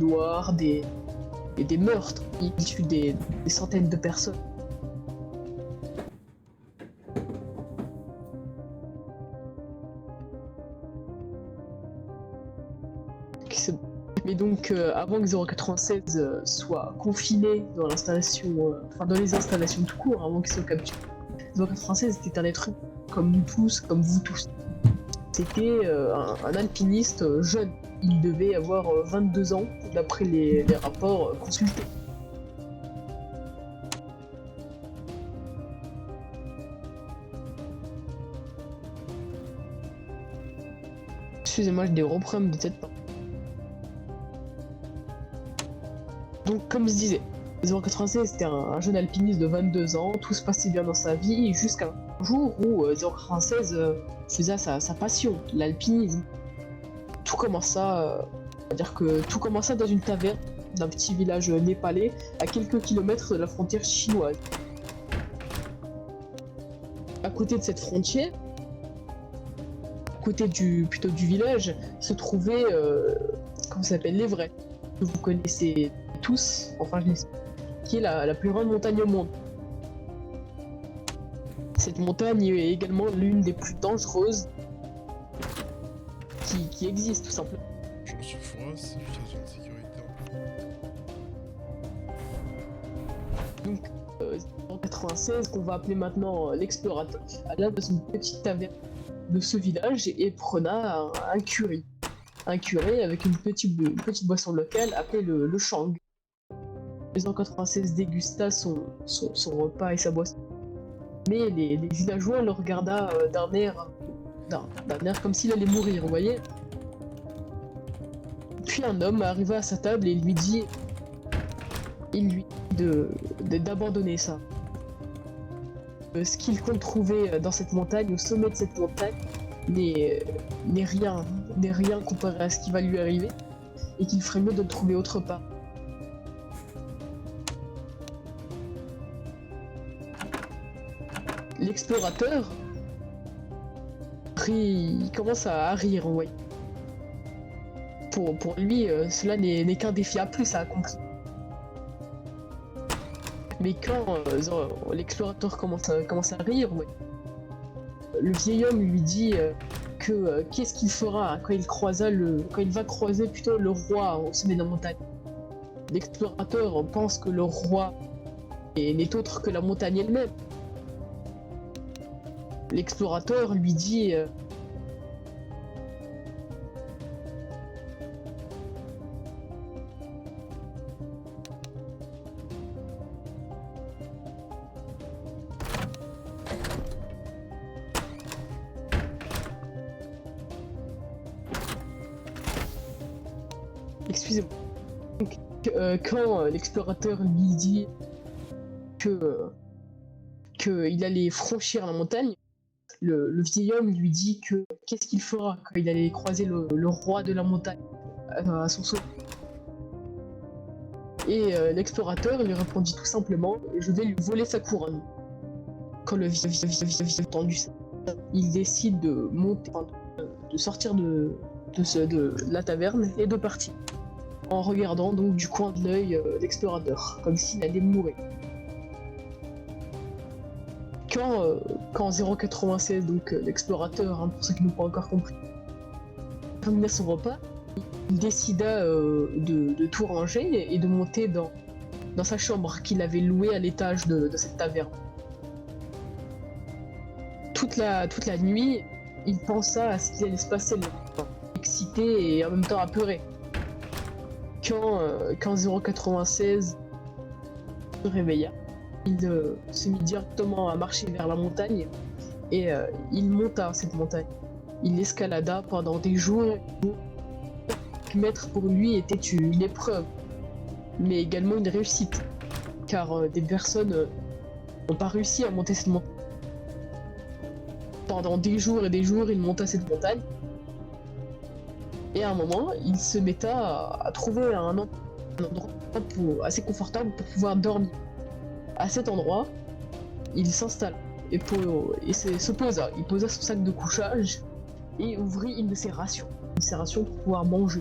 noirs, et des meurtres. Il tue des centaines de personnes. Mais donc, avant que 096 soit confiné dans l'installation, enfin dans les installations tout court, avant qu'il soit capturé, 096 était un être humain, comme nous tous, comme vous tous. C'était un alpiniste jeune. Il devait avoir 22 ans, d'après les rapports consultés. Excusez-moi, j'ai des gros problèmes de tête. Donc, comme je disais, 096 c'était un jeune alpiniste de 22 ans, tout se passait bien dans sa vie, jusqu'à un jour où 096 faisait sa passion, l'alpinisme. Tout commença, c'est-à-dire que tout commença dans une taverne d'un petit village népalais, à quelques kilomètres de la frontière chinoise. À côté de cette frontière, à côté du village, se trouvait, comment ça s'appelle, l'Everest, que vous connaissez tous, enfin je l'espère, qui est la plus grande montagne au monde. Cette montagne est également l'une des plus dangereuses qui existe, tout simplement. Je suis France, je suis agent de sécurité. Donc, en 96, qu'on va appeler maintenant l'explorateur, alla dans une petite taverne de ce village et prena un curry. Un curry avec une petite boisson locale appelée le shang. Les 96 dégusta son repas et sa boisson. Mais les villageois le regarda d'un air comme s'il allait mourir, vous voyez. Puis un homme arriva à sa table et lui dit d'abandonner ça. Ce qu'il compte trouver dans cette montagne, au sommet de cette montagne, n'est rien comparé à ce qui va lui arriver, et qu'il ferait mieux de le trouver autre part. L'explorateur il commence à rire, ouais. Pour lui, cela n'est qu'un défi à plus, ça a compris. Mais quand l'explorateur commence à rire, ouais, le vieil homme lui dit que qu'est-ce qu'il fera quand il va croiser plutôt le roi au sommet de la montagne. L'explorateur pense que le roi n'est autre que la montagne elle-même. L'explorateur lui dit excusez-moi. Quand l'explorateur lui dit qu'il allait franchir la montagne, le vieil homme lui dit que qu'est-ce qu'il fera quand il allait croiser le roi de la montagne à son saut. Et l'explorateur lui répondit tout simplement « Je vais lui voler sa couronne ». Quand le vieil a entendu ça, il décide de monter, de sortir de la taverne et de partir, en regardant donc du coin de l'œil l'explorateur, comme s'il allait mourir. Quand 096, donc l'explorateur, pour ceux qui n'ont pas encore compris, termina son repas, il décida de tout ranger et de monter dans sa chambre qu'il avait louée à l'étage de cette taverne. Toute la nuit, il pensa à ce qui allait se passer là, excité et en même temps apeuré. Quand 096 se réveilla, il se mit directement à marcher vers la montagne et il monta cette montagne. Il l'escalada pendant des jours. Maître pour lui était une épreuve, mais également une réussite, car des personnes n'ont pas réussi à monter cette montagne. Pendant des jours et des jours, il monta cette montagne, et à un moment, il se metta à trouver un endroit assez confortable pour pouvoir dormir. À cet endroit, il s'installa et se posa. Il posa son sac de couchage et ouvrit une de ses rations pour pouvoir manger.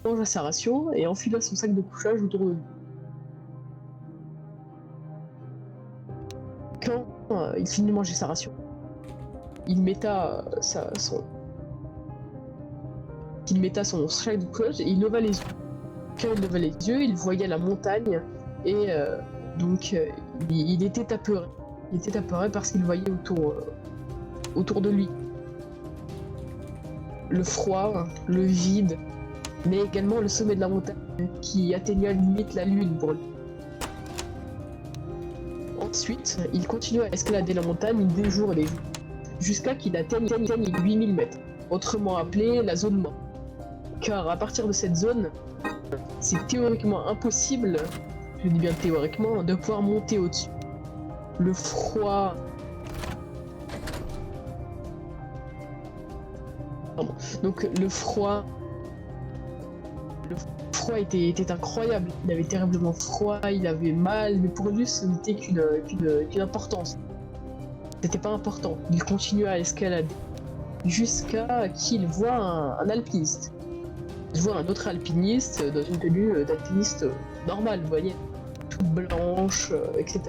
mangea sa ration et enfila son sac de couchage autour de lui. Quand il finit de manger sa ration, il metta son sac de couchage et il leva les yeux. Quand il leva les yeux, il voyait la montagne et il était apeuré. Il était apeuré parce qu'il voyait autour de lui le froid, le vide, mais également le sommet de la montagne qui atteignait à la limite la lune pour lui. Ensuite, il continua à escalader la montagne des jours et des jours, jusqu'à qu'il atteigne les 8000 mètres, autrement appelée la zone morte. Car à partir de cette zone, c'est théoriquement impossible, je dis bien théoriquement, de pouvoir monter au-dessus. Le froid... Pardon. Donc le froid était incroyable. Il avait terriblement froid, il avait mal, mais pour lui ce n'était qu'une importance. C'était pas important. Il continua à escalader jusqu'à qu'il voit un alpiniste. Il voit un autre alpiniste dans une tenue d'alpiniste normale, vous voyez, toute blanche, etc.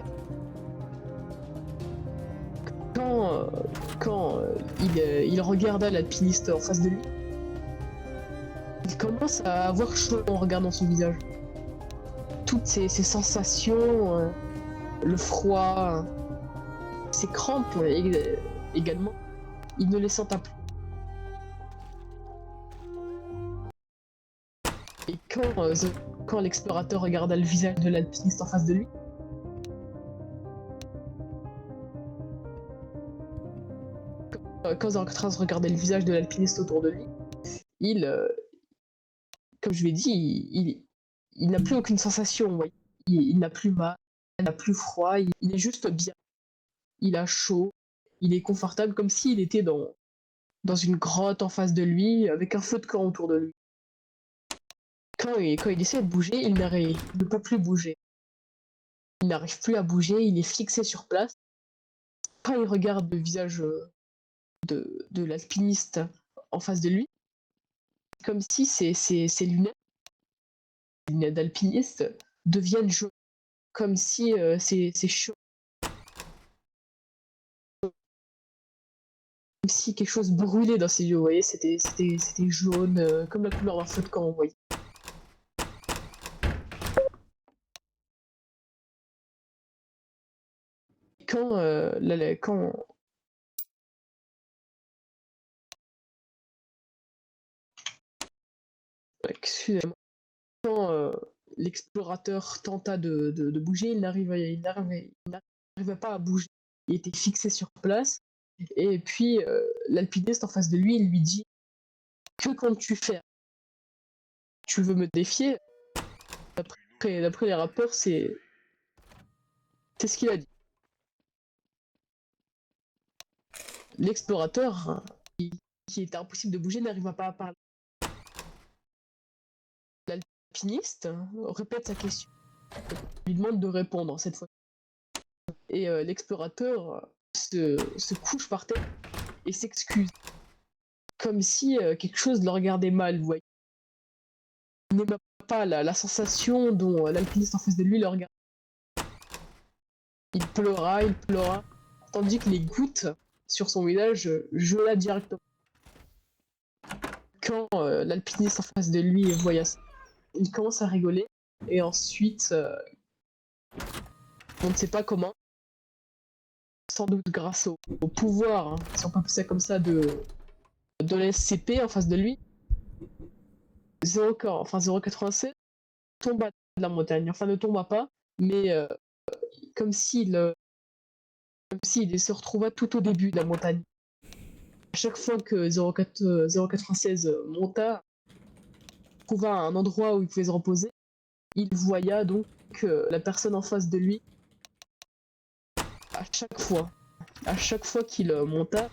Quand il regarda l'alpiniste en face de lui, il commence à avoir chaud en regardant son visage. Toutes ces sensations, le froid, ses crampes également, il ne les senta plus. Et quand l'explorateur regarda le visage de l'alpiniste en face de lui, quand Zoroastriens regardait le visage de l'alpiniste autour de lui, comme je l'ai dit, il n'a plus aucune sensation. Ouais. Il n'a plus mal, il n'a plus froid, il est juste bien. Il a chaud, il est confortable, comme s'il était dans une grotte en face de lui, avec un feu de camp autour de lui. Quand il essaie de bouger, il ne peut plus bouger. Il n'arrive plus à bouger, il est fixé sur place. Quand il regarde le visage de l'alpiniste en face de lui, comme si ses lunettes d'alpiniste deviennent jaunes, comme si ses cheveux, comme si quelque chose brûlait dans ses yeux, vous voyez, c'était jaune, comme la couleur d'un feu de camp, vous voyez. Quand excusez-moi, quand l'explorateur tenta de bouger, il n'arrivait pas à bouger. Il était fixé sur place. Et puis l'alpiniste en face de lui, il lui dit: que comptes-tu faire? Tu veux me défier? D'après les rappeurs, c'est ce qu'il a dit. L'explorateur, qui était impossible de bouger, n'arriva pas à parler. L'alpiniste répète sa question, lui demande de répondre cette fois. Et l'explorateur se couche par terre et s'excuse, comme si quelque chose le regardait mal, vous voyez. Il n'aimait pas la sensation dont l'alpiniste en face de lui le regarde. Il pleura, tandis que les gouttes sur son visage gela directement. Quand l'alpiniste en face de lui voyait ça, il commence à rigoler, et ensuite, on ne sait pas comment, sans doute grâce au pouvoir, hein, si on peut appeler ça comme ça, de la SCP en face de lui, 096 tomba de la montagne. Enfin, ne tomba pas, mais comme s'il se retrouva tout au début de la montagne. À chaque fois que 096 monta, trouva un endroit où il pouvait se reposer, il voya donc la personne en face de lui. À chaque fois qu'il monta,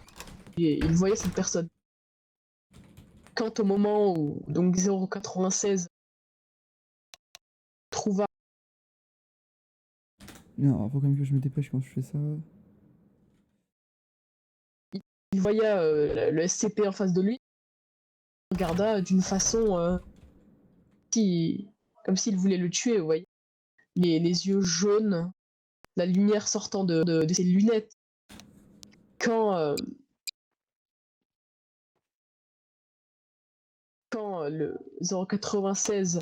il voyait cette personne. Quand au moment où donc 096 trouva... Non, faut quand même que je me dépêche quand je fais ça. Il voya le SCP en face de lui, il regarda d'une façon comme s'il voulait le tuer, vous voyez. Les yeux jaunes, la lumière sortant de ses lunettes. Quand le 096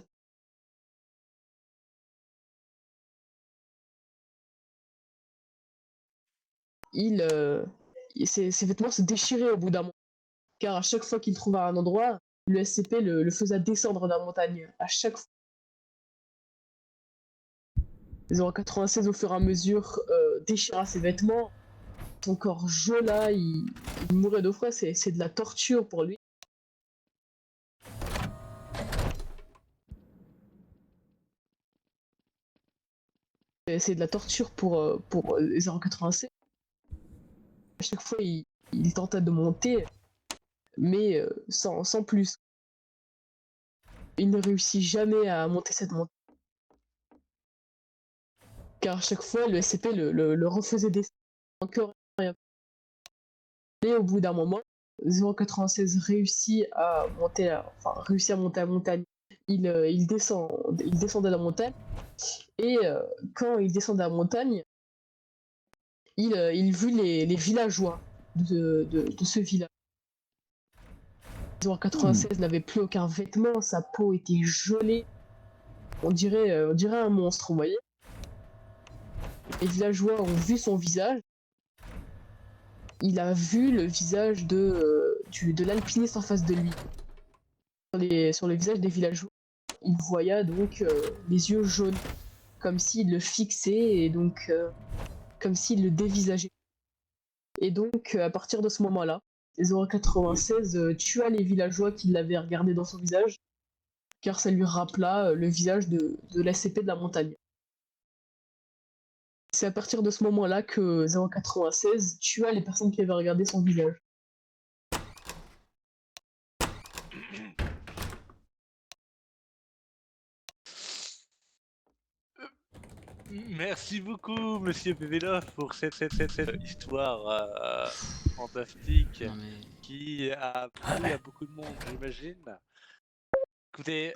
ses vêtements se déchiraient au bout d'un moment. Car à chaque fois qu'il trouvait un endroit, le SCP le faisait descendre de la montagne. À chaque fois. 096 au fur et à mesure déchira ses vêtements. Son corps gela, il mourait de froid, c'est de la torture pour lui. C'est de la torture pour 096. À chaque fois, il tentait de monter, mais sans plus. Il ne réussit jamais à monter cette montagne. Car à chaque fois, le SCP le refaisait descendre encore rien. Et au bout d'un moment, 096 réussit à monter la montagne. Il descend de la montagne. Et quand il descend de la montagne, il vit les villageois de ce village. 096 n'avait plus aucun vêtement, sa peau était gelée. On dirait un monstre, vous voyez. Les villageois ont vu son visage. Il a vu le visage de l'alpiniste en face de lui. Sur le visage des villageois, il voyait donc les yeux jaunes, comme s'il le fixait et donc comme s'il le dévisageait. Et donc à partir de ce moment-là, 096 tua les villageois qui l'avaient regardé dans son visage, car ça lui rappela le visage de l'ACP de la montagne. C'est à partir de ce moment-là que 096 tua les personnes qui avaient regardé son visage. Merci beaucoup, monsieur Pévéloff, pour cette histoire fantastique Non mais... qui a plu à beaucoup de monde, j'imagine. Écoutez,